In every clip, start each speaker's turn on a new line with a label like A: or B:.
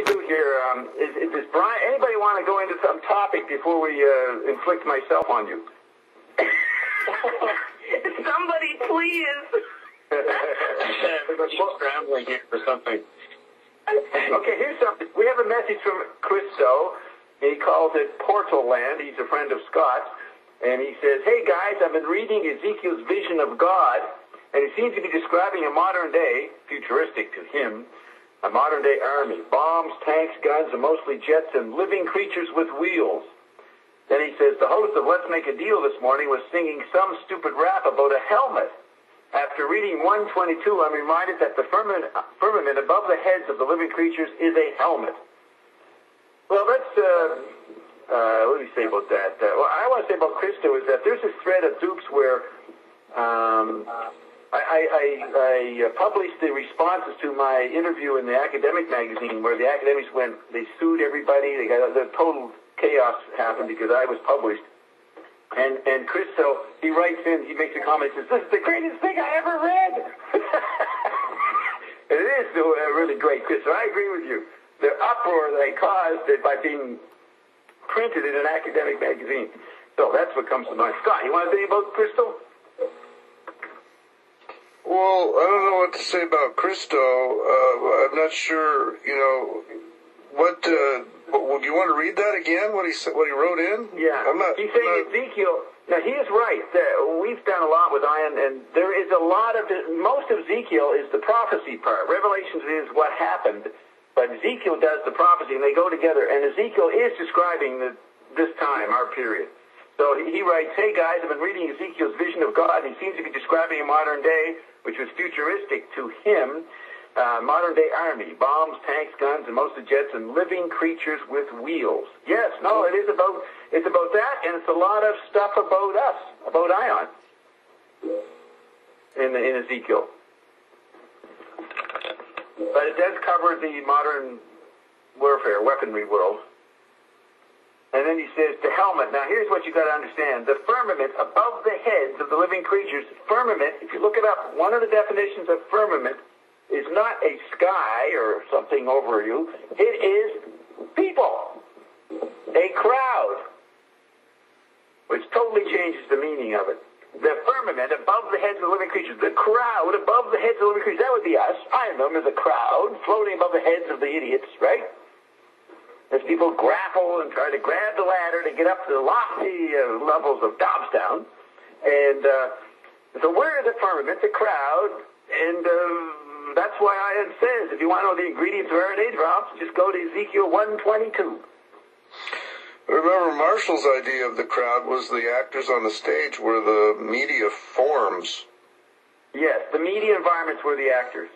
A: we do here? Does Brian, anybody want to go into some topic before we inflict myself on you?
B: Somebody, please.
A: She's scrambling here for something. Okay, here's something. We have a message from Christo. He calls it Portal Land. He's a friend of Scott's. And he says, hey, guys, I've been reading Ezekiel's vision of God, and it seems to be describing a modern day, futuristic to him, a modern day army. Bombs, tanks, guns, and mostly jets, and living creatures with wheels. Then he says, the host of Let's Make a Deal this morning was singing some stupid rap about a helmet. After reading 122, I'm reminded that the firmament above the heads of the living creatures is a helmet. Well, let's, what do we say about that? What I want to say about Christo is that there's this thread of dupes where I published the responses to my interview in the academic magazine where the academics went, they sued everybody, they got the total chaos happened because I was published. And Christo, he writes in, he makes a comment, he says, this is the greatest thing I ever read. And it is really great, Christo. I agree with you. The uproar they caused by being printed in an academic magazine. So that's what comes to mind. Scott, you want to say about Christo?
C: Well, I don't know what to say about Christo. I'm not sure, what, do you want to read that again, what he wrote in?
A: Yeah. He's saying Ezekiel, now he is right. We've done a lot with Ion, and there is a lot of, most of Ezekiel is the prophecy part. Revelations is what happened, but Ezekiel does the prophecy, and they go together, and Ezekiel is describing this time, our period. So he writes, hey guys, I've been reading Ezekiel's vision of God, and he seems to be describing a modern day, which was futuristic to him, modern day army, bombs, tanks, guns, and mostly jets, and living creatures with wheels. Yes, no, it's about that, and it's a lot of stuff about us, about Ion, in Ezekiel. But it does cover the modern warfare, weaponry world. And then he says, the helmet. Now, here's what you got to understand. The firmament above the heads of the living creatures, firmament, if you look it up, one of the definitions of firmament is not a sky or something over you. It is people, a crowd, which totally changes the meaning of it. The firmament above the heads of the living creatures, the crowd above the heads of the living creatures, that would be us. I know them as a crowd floating above the heads of the idiots, right? As people grapple and try to grab the ladder to get up to the lofty levels of Dobstown. And so we're the firmament, the crowd, and that's why Ion says, if you want to know the ingredients of RNA drops, just go to Ezekiel 122.
C: Remember, Marshall's idea of the crowd was the actors on the stage were the media forms.
A: Yes, the media environments were the actors.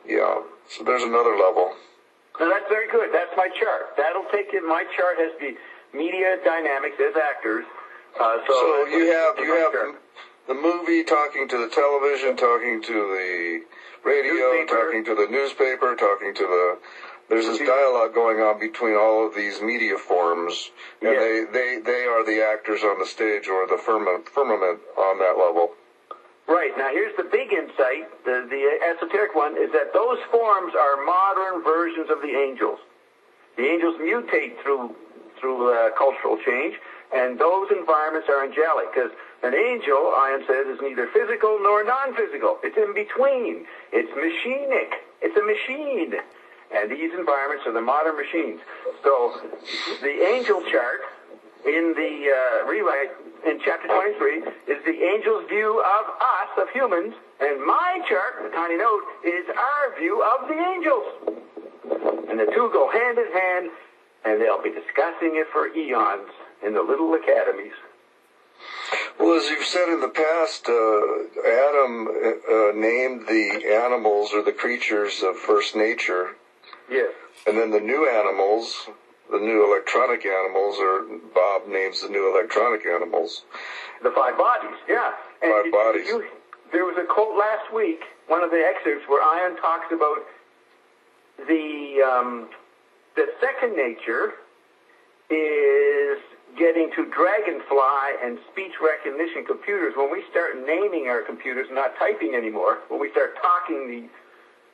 C: Yeah, so there's another level.
A: Now, that's very good. That's my chart. That'll take it. My chart has the media dynamics as actors.
C: So you have the movie talking to the television, talking to the radio, talking to the newspaper, talking to the... There's this dialogue going on between all of these media forms, and they are the actors on the stage or the firmament on that level.
A: Right. Now, here's the big insight, the esoteric one, is that those forms are modern versions of the angels. The angels mutate through cultural change, and those environments are angelic, because an angel, Ion says, is neither physical nor non-physical. It's in between. It's machinic. It's a machine. And these environments are the modern machines. So the angel chart in the rewrite in chapter 23 is the angel's view of us, of humans, and my chart, the tiny note, is our view of the angels. And the two go hand in hand, and they'll be discussing it for eons in the little academies.
C: Well, as you've said in the past, Adam named the animals or the creatures of first nature.
A: Yes.
C: And then the new animals, the new electronic animals, or Bob names the new electronic animals.
A: The five bodies, yeah. And
C: five bodies.
A: There was a quote last week, one of the excerpts, where Ion talks about the second nature is getting to dragonfly and speech recognition computers. When we start naming our computers, not typing anymore, when we start talking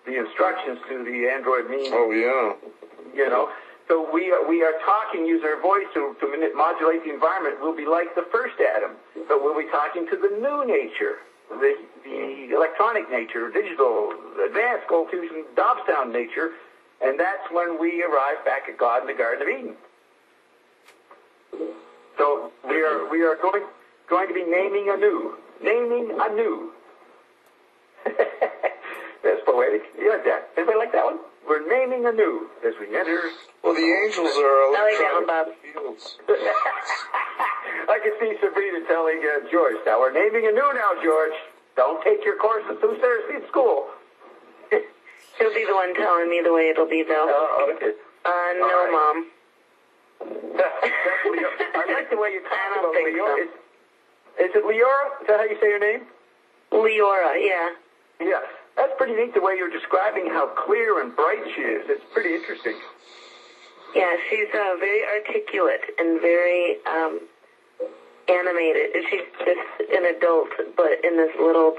A: the instructions to the Android means.
C: Oh, yeah.
A: you know. So we are talking, use our voice to modulate the environment. We'll be like the first Adam, but we'll be talking to the new nature, the electronic nature, digital, advanced gold fusion, Dobstown nature, and that's when we arrive back at God in the Garden of Eden. So we are going to be naming anew. That's poetic. You like that? Anybody like that one? We're naming anew as we enter.
C: Well, the angels are
B: electronic
C: fields.
A: I can see Sabrina telling George, now we're naming anew now, George. Don't take your courses too seriously at school.
B: She'll be the one telling me the way it'll be, though.
A: Oh, okay.
B: No, right. Mom.
A: I like the way you talk about Leora.
B: So.
A: Is it Leora? Is that how you say your name?
B: Leora, yeah.
A: Yes. That's pretty neat the way you're describing how clear and bright she is. It's pretty interesting.
B: Yeah, she's very articulate and very animated. She's just an adult, but in this little